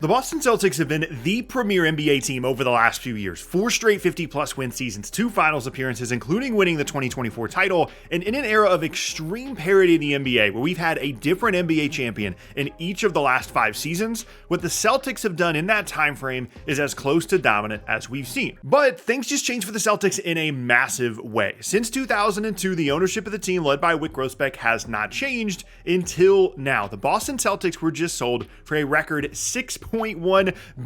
The Boston Celtics have been the premier NBA team over the last few years. 4 straight 50-plus win seasons, 2 finals appearances, including winning the 2024 title, and in an era of extreme parity in the NBA, where we've had a different NBA champion in each of the last 5 seasons, what the Celtics have done in that time frame is as close to dominant as we've seen. But things just changed for the Celtics in a massive way. Since 2002, the ownership of the team, led by Wyc Grousbeck, has not changed until now. The Boston Celtics were just sold for a record $6.1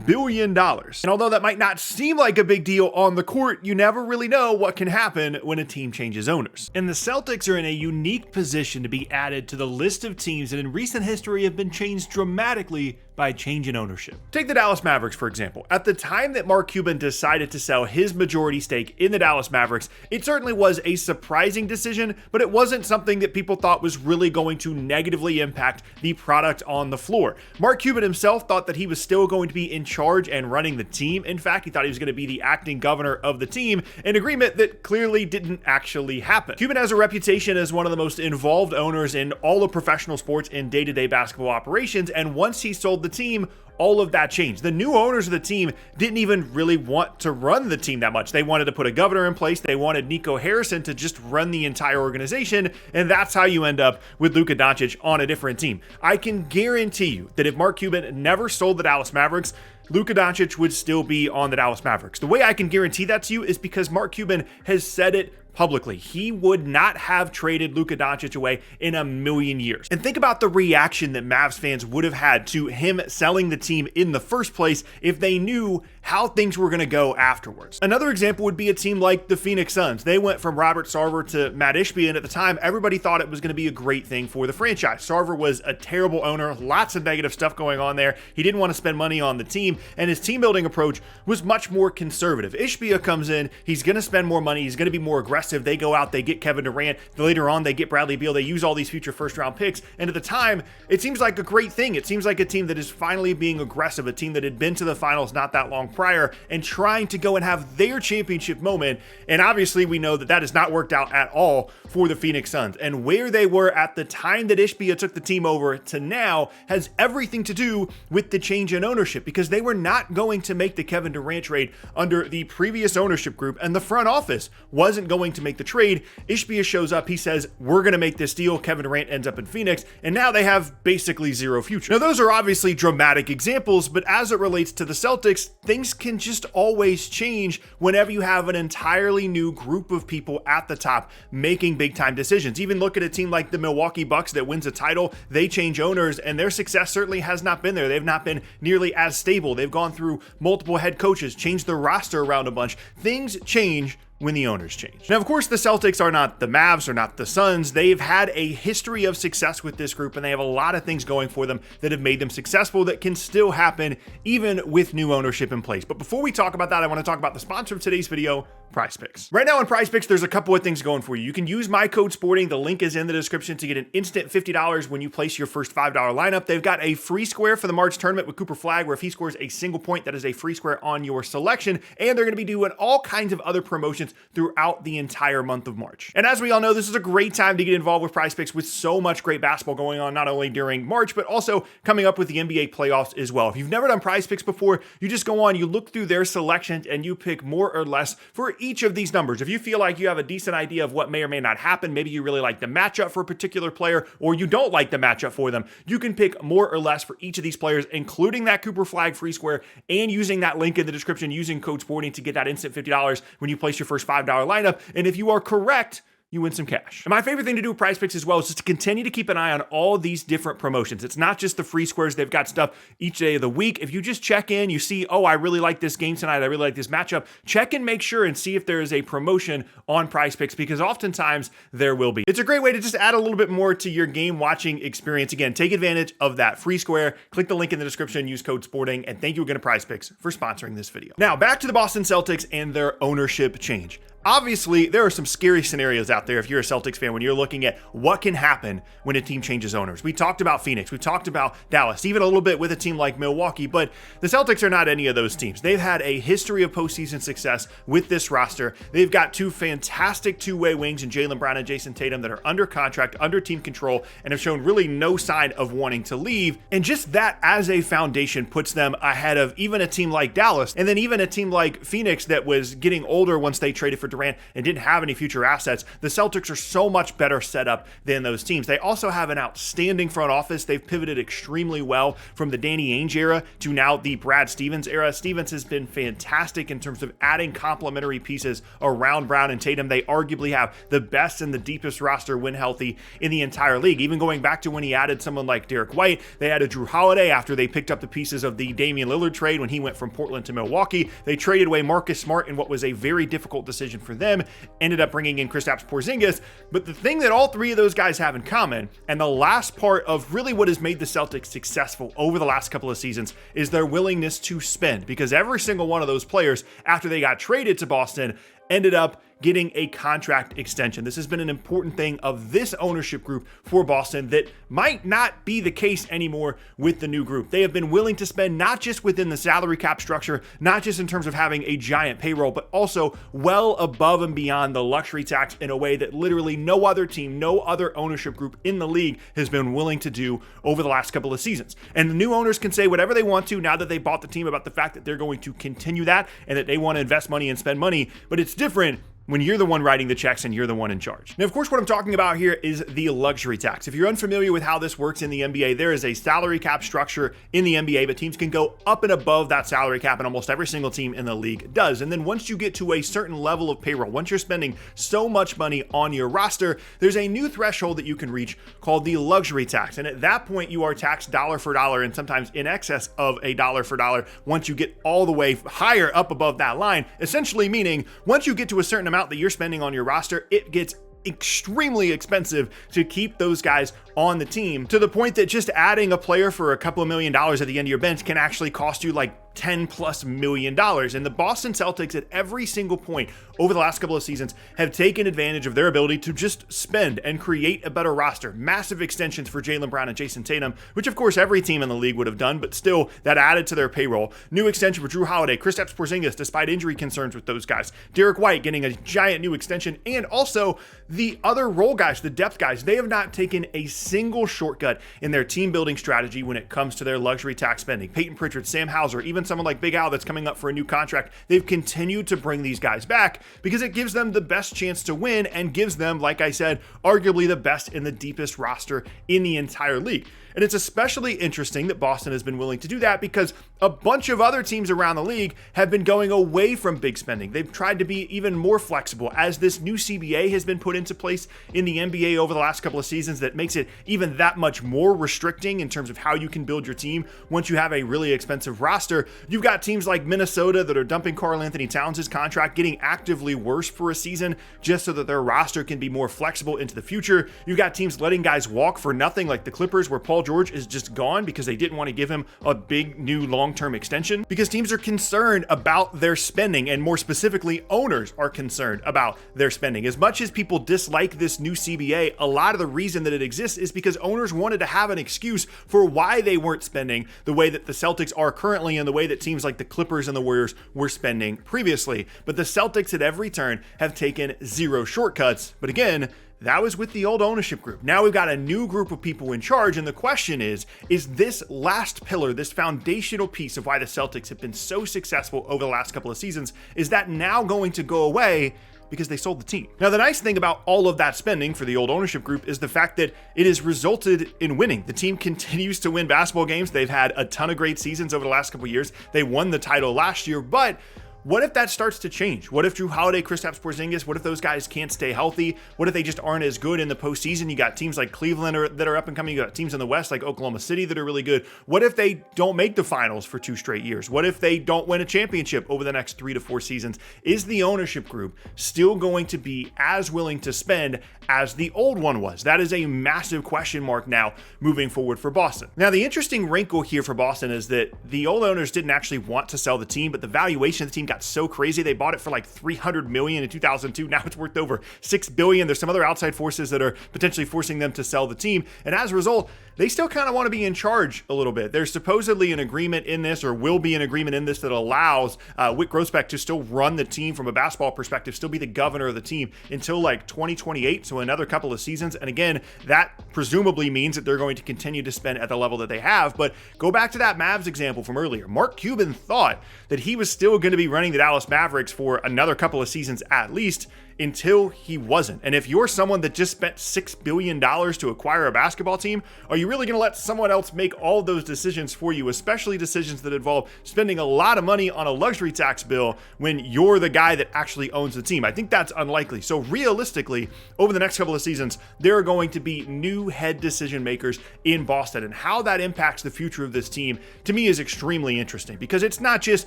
billion. And although that might not seem like a big deal on the court, you never really know what can happen when a team changes owners. And the Celtics are in a unique position to be added to the list of teams that in recent history have been changed dramatically by change in ownership. Take the Dallas Mavericks, for example. At the time that Mark Cuban decided to sell his majority stake in the Dallas Mavericks, it certainly was a surprising decision, but it wasn't something that people thought was really going to negatively impact the product on the floor. Mark Cuban himself thought that he was still going to be in charge and running the team. In fact, he thought he was going to be the acting governor of the team, an agreement that clearly didn't actually happen. Cuban has a reputation as one of the most involved owners in all of professional sports and day-to-day basketball operations, and once he sold the team, all of that changed. The new owners of the team didn't even really want to run the team that much. They wanted to put a governor in place. They wanted Nico Harrison to just run the entire organization, and that's how you end up with Luka Doncic on a different team. I can guarantee you that if Mark Cuban never sold the Dallas Mavericks, Luka Doncic would still be on the Dallas Mavericks. The way I can guarantee that to you is because Mark Cuban has said it publicly. He would not have traded Luka Doncic away in a million years. And think about the reaction that Mavs fans would have had to him selling the team in the first place if they knew how things were going to go afterwards. Another example would be a team like the Phoenix Suns. They went from Robert Sarver to Matt Ishbia, and at the time, everybody thought it was going to be a great thing for the franchise. Sarver was a terrible owner, lots of negative stuff going on there. He didn't want to spend money on the team, and his team building approach was much more conservative. Ishbia comes in, he's going to spend more money, he's going to be more aggressive. They go out, they get Kevin Durant. Later on, they get Bradley Beal. They use all these future first-round picks. And at the time, it seems like a great thing. It seems like a team that is finally being aggressive, a team that had been to the finals not that long prior and trying to go and have their championship moment. And obviously, we know that that has not worked out at all for the Phoenix Suns. And where they were at the time that Ishbia took the team over to now has everything to do with the change in ownership, because they were not going to make the Kevin Durant trade under the previous ownership group, and the front office wasn't going to make the trade. Ishbia shows up, he says, we're going to make this deal. Kevin Durant ends up in Phoenix, and now they have basically zero future. Now, those are obviously dramatic examples, but as it relates to the Celtics, things can just always change whenever you have an entirely new group of people at the top making big time decisions. Even look at a team like the Milwaukee Bucks that wins a title, they change owners, and their success certainly has not been there. They've not been nearly as stable. They've gone through multiple head coaches, changed their roster around a bunch. Things change when the owners change. Now, of course, the Celtics are not the Mavs or not the Suns. They've had a history of success with this group, and they have a lot of things going for them that have made them successful that can still happen even with new ownership in place. But before we talk about that, I want to talk about the sponsor of today's video, PrizePicks. Right now on PrizePicks, there's a couple of things going for you. You can use my code SPORTING. The link is in the description to get an instant $50 when you place your first $5 lineup. They've got a free square for the March tournament with Cooper Flagg, where if he scores a single point, that is a free square on your selection. And they're going to be doing all kinds of other promotions throughout the entire month of March. And as we all know, this is a great time to get involved with PrizePicks with so much great basketball going on, not only during March, but also coming up with the NBA playoffs as well. If you've never done PrizePicks before, you just go on, you look through their selections, and you pick more or less for each of these numbers. If you feel like you have a decent idea of what may or may not happen, maybe you really like the matchup for a particular player, or you don't like the matchup for them, you can pick more or less for each of these players, including that Cooper Flagg free square, and using that link in the description, using code SPORTING to get that instant $50 when you place your first $5 lineup. And if you are correct, you win some cash. And my favorite thing to do with PrizePicks as well is just to continue to keep an eye on all these different promotions. It's not just the free squares. They've got stuff each day of the week. If you just check in, you see, oh, I really like this game tonight, I really like this matchup, check and make sure and see if there is a promotion on PrizePicks, because oftentimes there will be. It's a great way to just add a little bit more to your game watching experience. Again, take advantage of that free square. Click the link in the description, use code SPORTING, and thank you again to PrizePicks for sponsoring this video. Now, back to the Boston Celtics and their ownership change. Obviously, there are some scary scenarios out there if you're a Celtics fan when you're looking at what can happen when a team changes owners. We talked about Phoenix, we talked about Dallas, even a little bit with a team like Milwaukee, but the Celtics are not any of those teams. They've had a history of postseason success with this roster. They've got two fantastic two-way wings in Jaylen Brown and Jason Tatum that are under contract, under team control, and have shown really no sign of wanting to leave. And just that as a foundation puts them ahead of even a team like Dallas, and then even a team like Phoenix that was getting older once they traded for Durant and didn't have any future assets. The Celtics are so much better set up than those teams. They also have an outstanding front office. They've pivoted extremely well from the Danny Ainge era to now the Brad Stevens era. Stevens has been fantastic in terms of adding complementary pieces around Brown and Tatum. They arguably have the best and the deepest roster when healthy in the entire league. Even going back to when he added someone like Derek White, they added Drew Holiday after they picked up the pieces of the Damian Lillard trade when he went from Portland to Milwaukee. They traded away Marcus Smart in what was a very difficult decision for them, ended up bringing in Kristaps Porzingis. But the thing that all three of those guys have in common, and the last part of really what has made the Celtics successful over the last couple of seasons, is their willingness to spend, because every single one of those players, after they got traded to Boston, ended up getting a contract extension. This has been an important thing of this ownership group for Boston that might not be the case anymore with the new group. They have been willing to spend not just within the salary cap structure, not just in terms of having a giant payroll, but also well above and beyond the luxury tax in a way that literally no other team, no other ownership group in the league has been willing to do over the last couple of seasons. And the new owners can say whatever they want to now that they bought the team about the fact that they're going to continue that and that they want to invest money and spend money, but it's different when you're the one writing the checks and you're the one in charge. Now, of course, what I'm talking about here is the luxury tax. If you're unfamiliar with how this works in the NBA, there is a salary cap structure in the NBA, but teams can go up and above that salary cap, and almost every single team in the league does. And then once you get to a certain level of payroll, once you're spending so much money on your roster, there's a new threshold that you can reach called the luxury tax. And at that point, you are taxed dollar for dollar and sometimes in excess of a dollar for dollar once you get all the way higher up above that line, essentially meaning once you get to a certain amount that you're spending on your roster, it gets extremely expensive to keep those guys on the team, to the point that just adding a player for a couple of $1 million at the end of your bench can actually cost you like $10+ million. And the Boston Celtics at every single point over the last couple of seasons have taken advantage of their ability to just spend and create a better roster. Massive extensions for Jaylen Brown and Jason Tatum, which of course every team in the league would have done, but still that added to their payroll. New extension for Drew Holiday, Kristaps Porzingis, despite injury concerns with those guys. Derek White getting a giant new extension, and also the other role guys, the depth guys. They have not taken a single shortcut in their team building strategy when it comes to their luxury tax spending. Peyton Pritchard, Sam Hauser, even someone like Big Al that's coming up for a new contract, they've continued to bring these guys back because it gives them the best chance to win and gives them, like I said, arguably the best and the deepest roster in the entire league. And it's especially interesting that Boston has been willing to do that because a bunch of other teams around the league have been going away from big spending. They've tried to be even more flexible as this new CBA has been put into place in the NBA over the last couple of seasons that makes it even that much more restricting in terms of how you can build your team once you have a really expensive roster. You've got teams like Minnesota that are dumping Karl Anthony Towns' contract, getting actively worse for a season just so that their roster can be more flexible into the future. You've got teams letting guys walk for nothing like the Clippers, where Paul George is just gone because they didn't want to give him a big new long-term extension because teams are concerned about their spending, and more specifically, owners are concerned about their spending. As much as people dislike this new CBA, a lot of the reason that it exists is because owners wanted to have an excuse for why they weren't spending the way that the Celtics are currently and the way that teams like the Clippers and the Warriors were spending previously. But the Celtics at every turn have taken zero shortcuts. But again, that was with the old ownership group. Now we've got a new group of people in charge, and the question is this last pillar, this foundational piece of why the Celtics have been so successful over the last couple of seasons, is that now going to go away because they sold the team? Now, the nice thing about all of that spending for the old ownership group is the fact that it has resulted in winning. The team continues to win basketball games. They've had a ton of great seasons over the last couple of years. They won the title last year, but what if that starts to change? What if Drew Holiday, Kristaps Porzingis, what if those guys can't stay healthy? What if they just aren't as good in the postseason? You got teams like Cleveland that are up and coming. You got teams in the West like Oklahoma City that are really good. What if they don't make the finals for 2 straight years? What if they don't win a championship over the next 3 to 4 seasons? Is the ownership group still going to be as willing to spend as the old one was? That is a massive question mark now moving forward for Boston. Now, the interesting wrinkle here for Boston is that the old owners didn't actually want to sell the team, but the valuation of the team got got so crazy. They bought it for like $300 million in 2002. Now it's worth over $6 billion. There's some other outside forces that are potentially forcing them to sell the team. And as a result, they still kind of want to be in charge a little bit. There's supposedly an agreement in this, or will be an agreement in this, that allows Wyc Grousbeck to still run the team from a basketball perspective, still be the governor of the team until like 2028, so another couple of seasons. And again, that presumably means that they're going to continue to spend at the level that they have. But go back to that Mavs example from earlier. Mark Cuban thought that he was still going to be running the Dallas Mavericks for another couple of seasons at least, until he wasn't. And if you're someone that just spent $6 billion to acquire a basketball team, are you really going to let someone else make all of those decisions for you, especially decisions that involve spending a lot of money on a luxury tax bill when you're the guy that actually owns the team? I think that's unlikely. So realistically, over the next couple of seasons, there are going to be new head decision makers in Boston, and how that impacts the future of this team, to me, is extremely interesting, because it's not just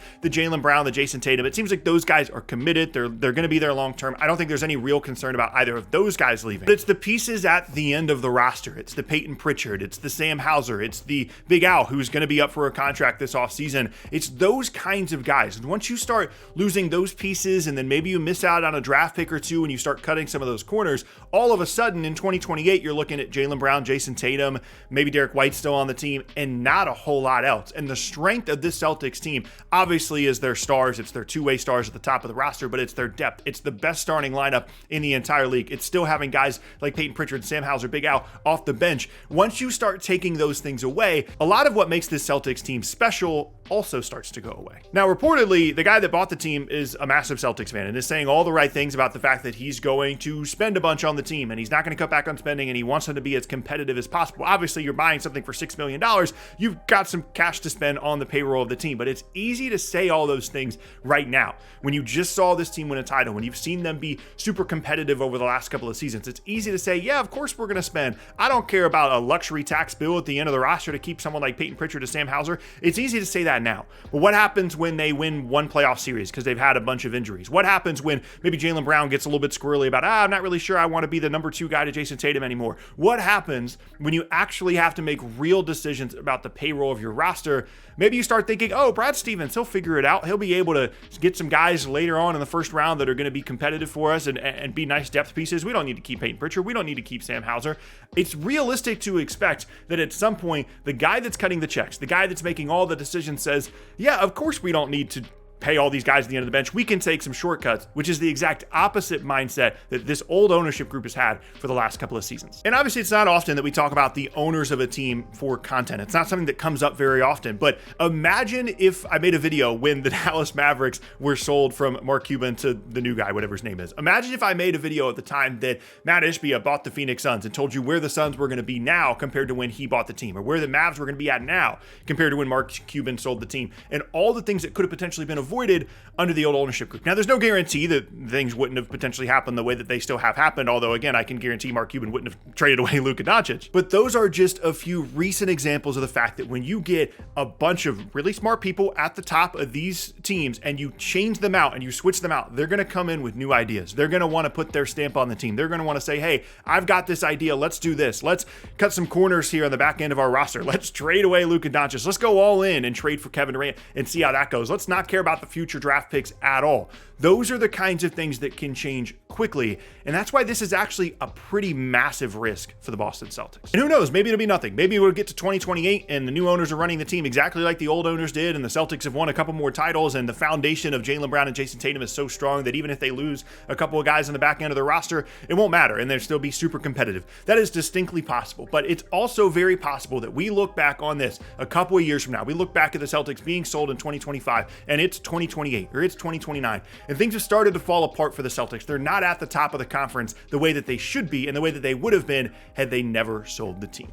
the Jaylen Brown, the Jason Tatum. It seems like those guys are committed. They're going to be there long term. I don't think there's any real concern about either of those guys leaving. But it's the pieces at the end of the roster. It's the Peyton Pritchard. It's the Sam Hauser. It's the Big Al, who's going to be up for a contract this offseason. It's those kinds of guys. And once you start losing those pieces, and then maybe you miss out on a draft pick or two and you start cutting some of those corners, all of a sudden in 2028, you're looking at Jaylen Brown, Jason Tatum, maybe Derek White still on the team, and not a whole lot else. And the strength of this Celtics team obviously is their stars. It's their two-way stars at the top of the roster, but it's their depth. It's the best starting lineup in the entire league. It's still having guys like Peyton Pritchard, Sam Hauser, Big Al off the bench. Once you start taking those things away, a lot of what makes this Celtics team special also starts to go away. Now, reportedly, the guy that bought the team is a massive Celtics fan and is saying all the right things about the fact that he's going to spend a bunch on the team and he's not going to cut back on spending, and he wants them to be as competitive as possible. Obviously, you're buying something for $6 million. You've got some cash to spend on the payroll of the team, but it's easy to say all those things right now. When you just saw this team win a title, when you've seen them be super competitive over the last couple of seasons, it's easy to say, yeah, of course we're going to spend. I don't care about a luxury tax bill at the end of the roster to keep someone like Peyton Pritchard or Sam Hauser. It's easy to say that now. But what happens when they win one playoff series because they've had a bunch of injuries? What happens when maybe Jaylen Brown gets a little bit squirrely about, I'm not really sure I want to be the number 2 guy to Jason Tatum anymore? What happens when you actually have to make real decisions about the payroll of your roster? Maybe you start thinking, oh, Brad Stevens, he'll figure it out. He'll be able to get some guys later on in the first round that are going to be competitive for us and be nice depth pieces. We don't need to keep Peyton Pritchard. We don't need to keep Sam Hauser. It's realistic to expect that at some point, the guy that's cutting the checks, the guy that's making all the decisions says, yeah, of course we don't need to pay all these guys at the end of the bench. We can take some shortcuts, which is the exact opposite mindset that this old ownership group has had for the last couple of seasons. And obviously, it's not often that we talk about the owners of a team for content. It's not something that comes up very often, but imagine if I made a video when the Dallas Mavericks were sold from Mark Cuban to the new guy, whatever his name is. Imagine if I made a video at the time that Matt Ishbia bought the Phoenix Suns and told you where the Suns were going to be now compared to when he bought the team, or where the Mavs were going to be at now compared to when Mark Cuban sold the team, and all the things that could have potentially been avoided under the old ownership group. Now, there's no guarantee that things wouldn't have potentially happened the way that they still have happened, although, again, I can guarantee Mark Cuban wouldn't have traded away Luka Doncic. But those are just a few recent examples of the fact that when you get a bunch of really smart people at the top of these teams and you change them out and you switch them out, they're going to come in with new ideas. They're going to want to put their stamp on the team. They're going to want to say, hey, I've got this idea. Let's do this. Let's cut some corners here on the back end of our roster. Let's trade away Luka Doncic. Let's go all in and trade for Kevin Durant and see how that goes. Let's not care about the future draft picks at all. Those are the kinds of things that can change quickly, and that's why this is actually a pretty massive risk for the Boston Celtics. And who knows, maybe it'll be nothing. Maybe we'll get to 2028 and the new owners are running the team exactly like the old owners did, and the Celtics have won a couple more titles, and the foundation of Jaylen Brown and Jason Tatum is so strong that even if they lose a couple of guys on the back end of their roster, it won't matter, and they'll still be super competitive. That is distinctly possible, but it's also very possible that we look back on this a couple of years from now. We look back at the Celtics being sold in 2025, and it's 2028, or it's 2029, and things have started to fall apart for the Celtics. They're not at the top of the conference the way that they should be and the way that they would have been had they never sold the team.